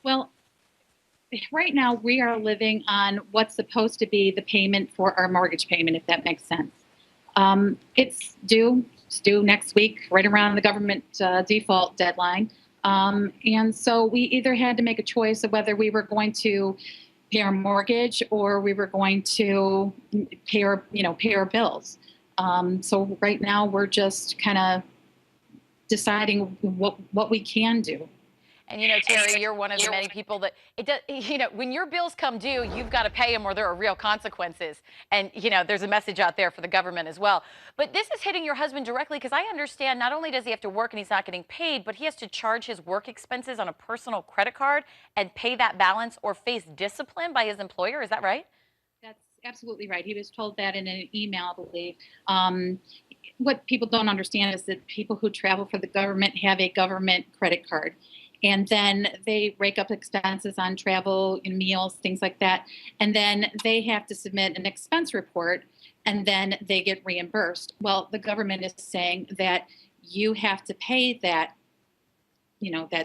Well, right now we are living on what's supposed to be the payment for our mortgage payment, if that makes sense. It's due next week, right around the government default deadline. And so we either had to make a choice of whether we were going to pay our mortgage or we were going to pay our bills. So right now we're just kind of deciding what we can do. And Terry, you're one of the many people that it does. When your bills come due, you've got to pay them or there are real consequences. And there's a message out there for the government as well. But this is hitting your husband directly because I understand not only does he have to work and he's not getting paid, but he has to charge his work expenses on a personal credit card and pay that balance or face discipline by his employer. Is that right? That's absolutely right. He was told that in an email, I believe. What people don't understand is that people who travel for the government have a government credit card. And then they rake up expenses on travel and meals, things like that. And then they have to submit an expense report and then they get reimbursed. Well, the government is saying that you have to pay that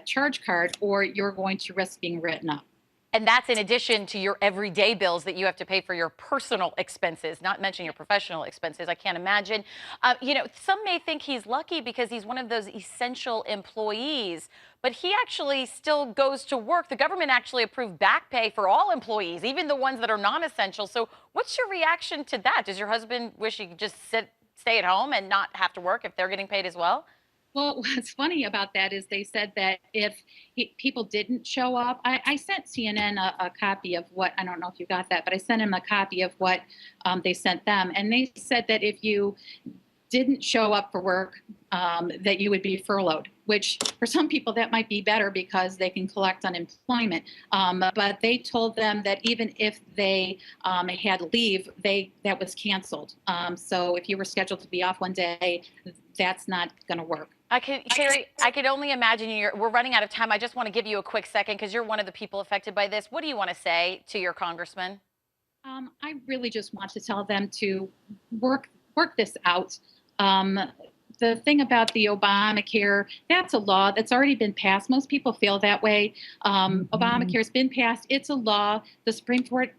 charge card or you're going to risk being written up. And that's in addition to your everyday bills that you have to pay for your personal expenses, not mention your professional expenses. I can't imagine. Some may think he's lucky because he's one of those essential employees, but he actually still goes to work. The government actually approved back pay for all employees, even the ones that are non-essential. So what's your reaction to that? Does your husband wish he could just stay at home and not have to work if they're getting paid as well? Well, what's funny about that is they said that if people didn't show up, I sent CNN a copy of what, I don't know if you got that, but I sent him a copy of what they sent them. And they said that if you didn't show up for work, that you would be furloughed, which for some people that might be better because they can collect unemployment. But they told them that even if they had leave, that was canceled. So if you were scheduled to be off one day, that's not going to work. Terry, I could only imagine we're running out of time. I just want to give you a quick second because you're one of the people affected by this. What do you want to say to your congressman? I really just want to tell them to work this out. Um, the thing about the Obamacare, that's a law that's already been passed. Most people feel that way. Obamacare's been passed. It's a law. The Supreme Court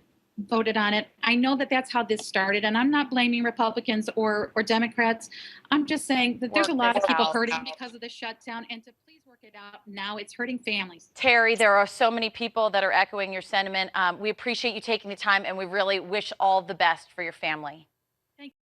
voted on it. I know that that's how this started, and I'm not blaming Republicans or Democrats. I'm just saying that there's a Work lot this of people out. hurting because of the shutdown, and to please work it out now. It's hurting families. Terry, there are so many people that are echoing your sentiment. We appreciate you taking the time, and we really wish all the best for your family. Thank